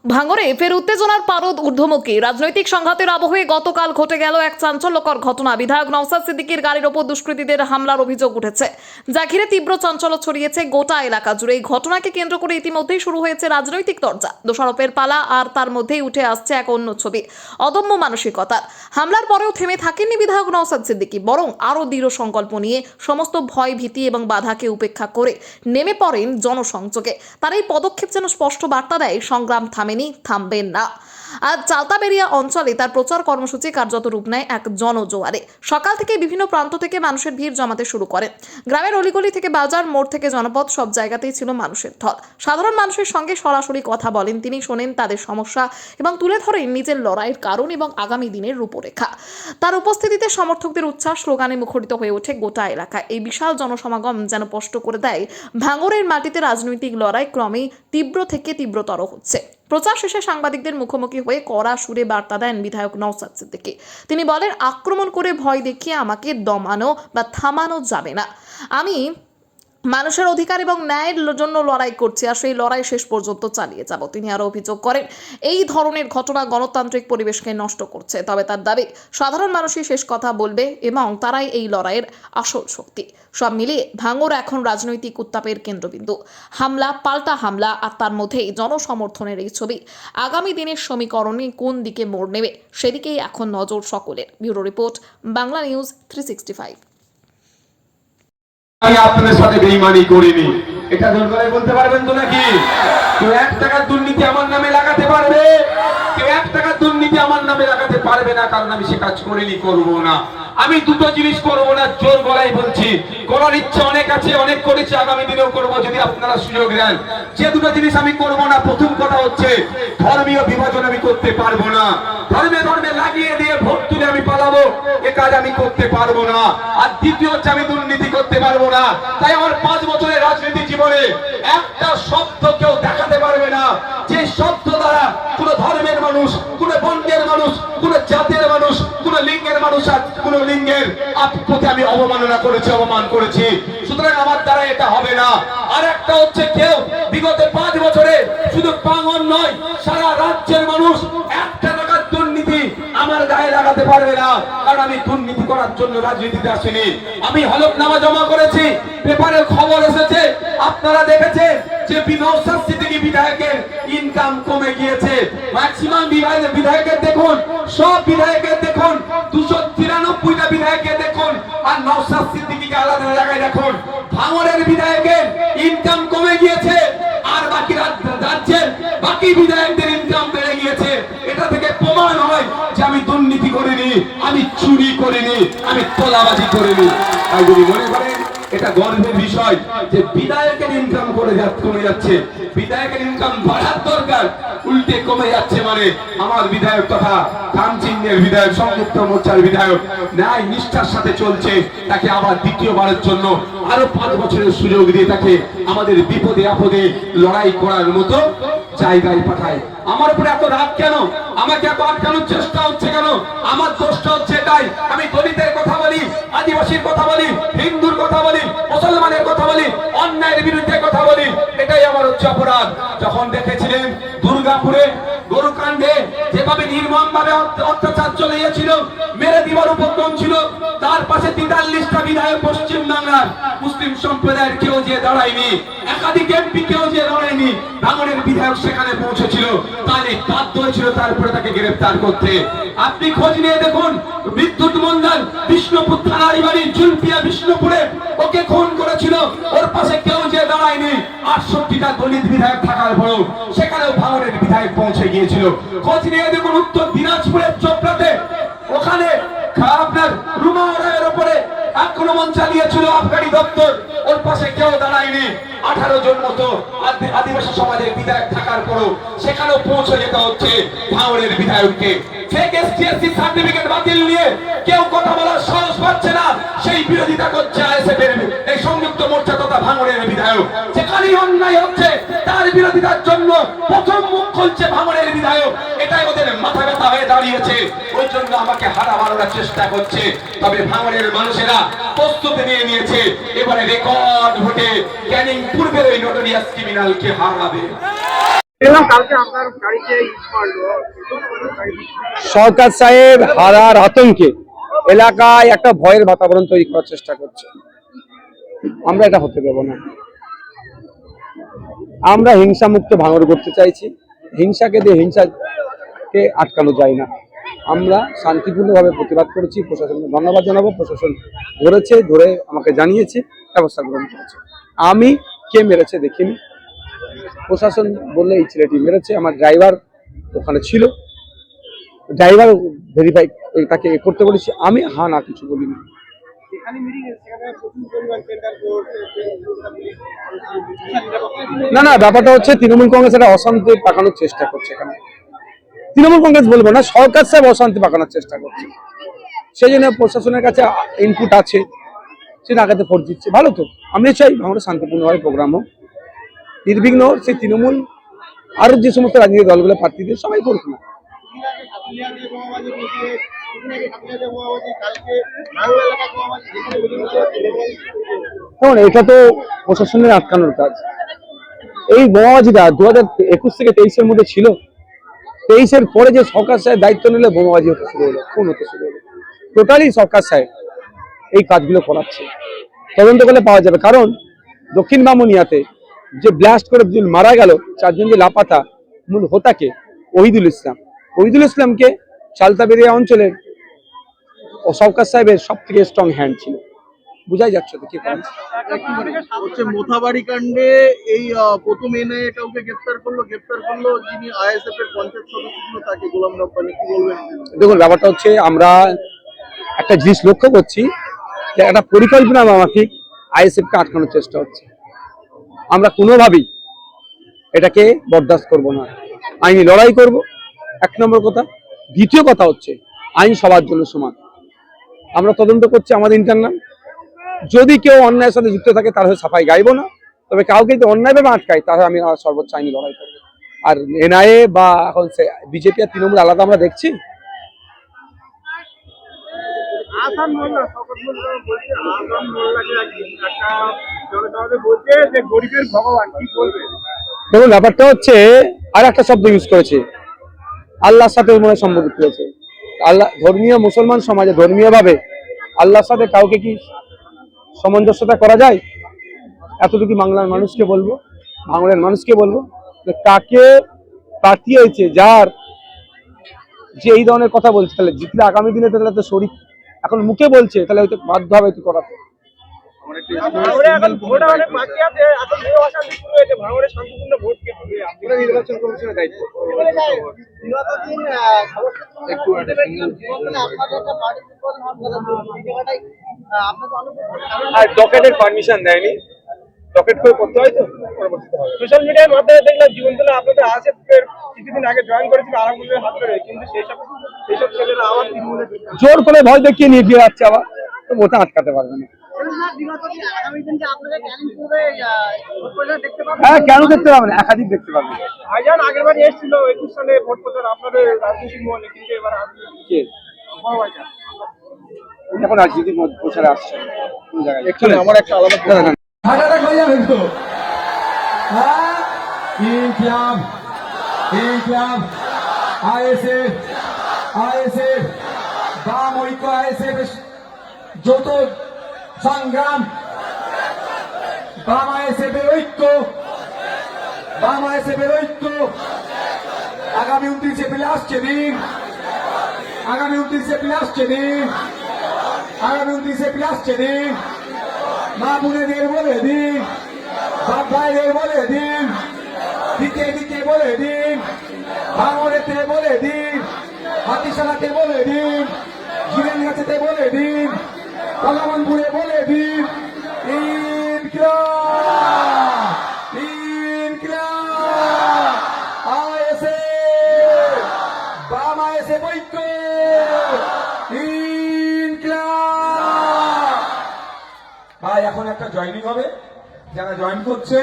ভাঙড়ে ফের উত্তেজনার পারদ ঊর্ধ্বমুখী। রাজনৈতিক সংঘাতের আবহে গতকাল ঘটে গেল এক চাঞ্চল্যকর ঘটনা। বিধায়ক নওশাদ সিদ্দিকীর গাড়ির ওপর দুষ্কৃতীদের হামলার অভিযোগ উঠেছে, যা ঘিরে তীব্র চাঞ্চল্য ছড়িয়েছে গোটা এলাকা জুড়ে। এই ঘটনাকে কেন্দ্র করে ইতিমধ্যেই শুরু হয়েছে রাজনৈতিক চর্চা। দোষারোপের পালা, আর তার মধ্যেই উঠে আসছে এক অন্য ছবি, অদম্য মানসিকতার। হামলার পরেও থেমে থাকেননি বিধায়ক নওশাদ সিদ্দিকী, বরং আরও দৃঢ় সংকল্প নিয়ে সমস্ত ভয়, ভীতি এবং বাধাকে উপেক্ষা করে নেমে পড়েন জনসংযোগে। তার এই পদক্ষেপ যেন স্পষ্ট বার্তা দেয়, সংগ্রাম থামেনি, থামবেন না। আজ চালতাবেরিয়া অঞ্চলে তার প্রচার কর্মসূচি কার্যত রূপ নেয় এক জনজোয়ারে। সকাল থেকে বিভিন্ন প্রান্ত থেকে মানুষের ভিড় জমাতে শুরু করে। গ্রামের অলিগলি থেকে বাজার, মোড় থেকে জনপদ, সব জায়গাতেই ছিল মানুষের ঢল। সাধারণ মানুষের সঙ্গে সরাসরি কথা বলেন তিনি, শোনেন তাদের সমস্যা এবং তুলে ধরেন নিজের লড়াইয়ের কারণ এবং আগামী দিনের রূপরেখা। তার উপস্থিতিতে সমর্থকদের উচ্ছ্বাস, স্লোগানে মুখরিত হয়ে ওঠে গোটা এলাকা। এই বিশাল জনসমাগম যেন স্পষ্ট করে দেয়, ভাঙড়ের মাটিতে রাজনৈতিক লড়াই ক্রমেই তীব্র থেকে তীব্রতর হচ্ছে। প্রচার শেষে সাংবাদিকদের মুখোমুখি হয়ে কড়া সুরে বার্তা দেন বিধায়ক নওশাদ সিদ্দিকী। তিনি বলেন, আক্রমণ করে ভয় দেখিয়ে আমাকে দমানো বা থামানো যাবে না। আমি মানুষের অধিকার এবং ন্যায়ের জন্য লড়াই করছি, আর সেই লড়াই শেষ পর্যন্ত চালিয়ে যাব। তিনি আরও অভিযোগ করেন, এই ধরনের ঘটনা গণতান্ত্রিক পরিবেশকে নষ্ট করছে। তবে তার দাবি, সাধারণ মানুষই শেষ কথা বলবে এবং তারাই এই লড়াইয়ের আসল শক্তি। সব মিলিয়ে ভাঙড় এখন রাজনৈতিক উত্তাপের কেন্দ্রবিন্দু। হামলা, পাল্টা হামলা, আর তার মধ্যেই জনসমর্থনের এই ছবি। আগামী দিনের সমীকরণে কোন দিকে মোড় নেবে, সেদিকেই এখন নজর সকলের। Bureau report, Bangla news 365। আমি আপনাদের সাথে বেঈমানি করিনি, এটা দরকারে বলতে পারবেন তো নাকি? কেউ 1 টাকার দুর্নীতি আমার নামে লাগাতে পারবে? কেউ 1 টাকার দুর্নীতি আমার নামে লাগাতে পারবে না, কারণ আমি সে কাজ করিনি, করব না। আমি দুটো জিনিস করব না, জোর গলায় বলছি। করার ইচ্ছা অনেক আছে, অনেক করেছি, আগামী দিনেও করব যদি আপনারা সুযোগ দেন। যে দুটো জিনিস আমি করব না, প্রথম কথা হচ্ছে ধর্মীয় বিভাজন আমি করতে পারবো না। ধর্মে ধর্মে লাগিয়ে দিয়ে ভোট তুলে আমি পালাবো, এ কাজ আমি করতে পারবো না। আর দ্বিতীয় হচ্ছে আমি দুর্নীতি করতে পারবো না। তাই আমার 5 বছরের রাজনীতি জীবনে একটা শব্দ কেউ দেখাতে পারবে না যে শব্দ দ্বারা কোন ধর্মের মানুষ, কোন বর্ণের মানুষ, কোন জাতের মানুষ, কোন লিঙ্গের মানুষ আর কোন লিঙ্গের প্রতি আমি অবমাননা করেছি, অপমান করেছি। সুতরাং আমার দ্বারা এটা হবে না। আর একটা হচ্ছে, কেউ বিগত 5 বছরে শুধু ভাঙড় নয়, সারা রাজ্যের মানুষ 1 টাকার দুর্নীতি আমার গায়ে লাগাতে পারবে না, কারণ আমি দুর্নীতি করার জন্য রাজনীতিতে আসিনি। আমি হলফনামা জমা করেছি, পেপারে খবর এসেছে, আপনারা দেখেছেন যে নওশাদ সিদ্দিকী বিধায়কের ইনকাম কমে গিয়েছে। ম্যাক্সিমাম বিধায়কের দেখুন, সব বিধায়কের দেখুন, 293টা বিধায়কের দেখুন, আর নওশাদ সিদ্দিকীকে আলাদা জায়গায় দেখুন। ভাঙড়ের বিধায়কের ইনকাম কমে গিয়েছে, আর বাকি রাজ্যের বাকি বিধায়কদের ইনকাম বেড়ে গিয়েছে। এটা থেকে প্রমাণ হয় যে আমি দুর্নীতি করিনি, আমি চুরি করিনি, আমি তোলাবাজি করিনি। তাই যদি মনে করেন এটা গর্বের বিষয় যে বিধায়কের ইনকাম কমে যাচ্ছে, বিধায়কের ইনকাম বাড়ার দরকার, উল্টে কমে যাচ্ছে, মানে আমার বিধায়ক তথা কামচিহ্নের বিধায়ক, সংযুক্ত মোর্চার বিধায়ক ন্যায় নিষ্ঠার সাথে চলছে। তাকে আবার দ্বিতীয়বারের জন্য আরো 5 বছরের সুযোগ দিয়ে তাকে আমাদের বিপদে আপদে লড়াই করার মতো জায়গায় পাঠায়। আমার উপরে এত রাগ কেন? আমাকে এত আটকানোর চেষ্টা হচ্ছে কেন? আমার দোষটা হচ্ছে এটাই, আমি দলিতের কথা বলি, আদিবাসীর কথা বলি, হিন্দুর কথা বলি, মুসলমানের কথা বলি, অন্যায়ের বিরুদ্ধে কথা বলি, এটাই আমার হচ্ছে অপরাধ। যখন দেখেছিলেন দুর্গাপুরে গরুকাণ্ডে যেভাবে নির্মমভাবে অত্যাচার চলে গিয়েছিল, মেরে দিবার উপক্রম ছিল, তার পাশে 43টা বিধায়ক পশ্চিম বাংলার মুসলিম সম্প্রদায়ের কেউ যে দাঁড়ায়নি, একাধিক এমপি কেউ যে দাঁড়ায়নি, ভাঙড়ের বিধায়ক সেখানে পৌঁছেছিল, তাহলে বাধ্য হয়েছিল তারপরে তাকে গ্রেফতার করতে। আপনি খোঁজ নিয়ে দেখুন, বিদ্যুৎ মন্ডল বিষ্ণুপুর থানার বাড়ি জুলপিয়া বিষ্ণুপুরে, ওকে খুন করেছিল, ওর পাশে কেউ যে দাঁড়ায়নি। 68টা দলিত বিধায়ক থাকার পরেও সেখানেও ভাঙড়ের বিধায়ক পৌঁছে গিয়েছিল। খোঁজ নিয়ে দেখুন উত্তর দিনাজপুরের চোপড়াতে, ওখানে আপনার রুমা রায়ের উপরে আক্রমণ চালিয়েছিল আবগারি দপ্তর, ওর পাশে কেউ দাঁড়ায়নি। 18 জন মতো আদিবাসী সমাজের বিধায়ক থাকার পরও সেখানেও পৌঁছে যেতে হচ্ছে ভাঙড়ের বিধায়ককে। ফেক এসটিএসসি সার্টিফিকেট বাতিল নিয়ে কেউ কথা বলার সাহস পাচ্ছে না, সেই বিরোধিতা করছে আইএসএফের এই সংযুক্ত মোর্চা তথা ভাঙড়ের বিধায়ক। যেখানেই অন্যায় হচ্ছে তার বিরোধিতার জন্য প্রথম মুখ খুলছে ভাঙড়ের বিধায়ক। এটাই ওদের মাথা ব্যথা হয়ে দাঁড়িয়েছে, ওই জন্য আমাকে হারা মারার চেষ্টা করছে। তবে ভাঙড়ের মানুষেরা প্রস্তুতি নিয়ে নিয়েছে, এবারে রেকর্ড ভোটে ক্যানিং পূর্বের ওই নোটোরিয়াস ক্রিমিনালকে হারাবে। সরকার সাহেব হারার আতঙ্কে এলাকায় একটা ভয়ের বাতাবরণ তৈরি করার চেষ্টা করছে। আমরা এটা হতে দেব না। আমরা হিংসা মুক্ত ভাঙড় করতে চাইছি। হিংসাকে দিয়ে হিংসাকে আটকানো যায় না। আমরা শান্তিপূর্ণভাবে প্রতিবাদ করেছি। প্রশাসনকে ধন্যবাদ জানাবো। প্রশাসন ধরে আমাকে জানিয়েছে, ব্যবস্থা গ্রহণ করেছে। আমি কে মেরেছে দেখিনি। প্রশাসন বললে এই ছেলেটি মেরেছে। আমার ড্রাইভার ওখানে ছিল, ড্রাইভার ভেরিফাই তাকে করতে বলেছি। আমি না কিছু বলিনি। না, ব্যাপারটা হচ্ছে তৃণমূল কংগ্রেস একটা অশান্তি পাকানোর চেষ্টা করছে। এখানে তৃণমূল কংগ্রেস বলবো না, সরকার সাহেব অশান্তি পাকানোর চেষ্টা করছে। সেই জন্য প্রশাসনের কাছে ইনপুট আছে, সে নাগাতে ভোট দিচ্ছে। ভালো তো, আমি চাই আমরা শান্তিপূর্ণভাবে প্রোগ্রাম হোক, নির্বিঘ্ন হোক। সেই তৃণমূল আরো যে সমস্ত রাজনৈতিক দলগুলো প্রার্থীদের সবাই করুক না। দেখুন, এটা তো প্রশাসনের আটকানোর কাজ। এই বোমাবাজিটা 2021 থেকে 23-এর মধ্যে ছিল। 23-এর পরে যে সরকার সাহেব দায়িত্ব নিলে বোমাবাজি হতে শুরু হলো, খুন হতে শুরু হলো। টোটালি সরকার সাহেব এই কাজগুলো করাচ্ছে। তদন্ত করলে পাওয়া যাবে। কারণ দক্ষিণ বামুনিয়াতে যে ব্লাস্ট করে দুজন মারা গেল, 4 জন যে লাপাতা, মূল হোতাকে ওহিদুল ইসলামকে চালতাবেরিয়া অঞ্চলের সরকার সাহেবের সব থেকে স্ট্রং হ্যান্ড ছিল। বুঝাই যাচ্ছে তো কি হচ্ছে মোথাবাড়ি কাণ্ডে এই প্রথম এনআইএ কাউকে গ্রেফতার করলো যিনি আইএসএফ এর পঞ্চায়েত সদস্য ছিল, তাকে গোলাম রব্বানি। কি বলবেন? দেখুন, ব্যাপারটা হচ্ছে আমরা একটা জিনিস লক্ষ্য করছি যে একটা পরিকল্পনা মাফিক আইএসএফ কে আটকানোর চেষ্টা হচ্ছে। আমরা কোনোভাবেই এটাকে বরদাস্ত করব না। আইনি লড়াই করব, 1 নম্বর কথা। দ্বিতীয় কথা হচ্ছে আইন সবার জন্য সমান। আমরা তদন্ত করছি আমাদের ইন্টারনাল। যদি কেউ অন্যায়ের সাথে যুক্ত থাকে তার হয়ে সাফাই গাইব না। তবে কাউকে যদি অন্যায়ভাবে আটকায় তাহলে আমি সর্বোচ্চ আইনি লড়াই করবো। আর এনআইএ বা এখন বিজেপি আর তৃণমূল আলাদা আমরা দেখছি। দেখুন, ব্যাপারটা হচ্ছে আর একটা শব্দ ইউজ করেছে, আল্লাহর সাথে মনে সম্বোধিত হয়েছে। আল্লাহ ধর্মীয় মুসলমান সমাজে ধর্মীয় ভাবে আল্লাহর সাথে কাউকে কি সামঞ্জস্যতা করা যায়? এতটুকু বাংলার মানুষকে বলবো, ভাঙড়ের মানুষকে বলবো, কাকে প্রার্থী হয়েছে যার যে এই ধরনের কথা বলছে, তাহলে জিতলে আগামী দিনে তাহলে তো শরীর এখন মুখে বলছে, তাহলে হয়তো বাধ্য হবে হয়তো করাতে। নির্বাচন কমিশনের দায়িত্ব। আর ডকেটের পারমিশন দেয়নি, ডকেট করে করতে হয় তো। সোশ্যাল মিডিয়ার মাধ্যমে দেখলাম জীবনতলা আপনাদের আইএসএফের কিছুদিন আগে জয়েন করেছিল আরামপুরের হাত ধরে, কিন্তু সেইসব ছেলেরা আবার তৃণমূলে জোর করে ভয় দেখিয়ে নিয়ে গিয়ে যাচ্ছে আবার, তো ওটা আটকাতে পারবে না। হ্যাঁ, কেন দেখতে পাবে না? একাধিক দেখতে পাবে। ভাইজান আগের বার এসেছিল 21 সালে ভোট প্রচার আপনাদের রাজনৈতিক মহলে, কিন্তু এবার এখন রাজনীতির প্রচারে আসছে কোন জায়গায়? এখানে আমার একটা আলাদা আইএসএফ বাম ঐক্য, আইএসএফ যত সংগ্রাম, বাম আইএসএফ এর ঐক্য, আগামী 29 এপ্রিল আসছে দিন, আগামী 29 এপ্রিল আসছে দিন, মা বোনেদের বলে দিন, বাপ ভাইদের বলে দিন, দিকে বলে দিন, ভাঙড়েতে বলে দিন, হাতিশালাতে বলে দিন, জিরানগাছিতে বলে দিন, কলামনপুরে বলে দিন, বাম আইএসএফ ঐক্য, ভাই এখন একটা জয়েনিং হবে, যারা জয়েন করছে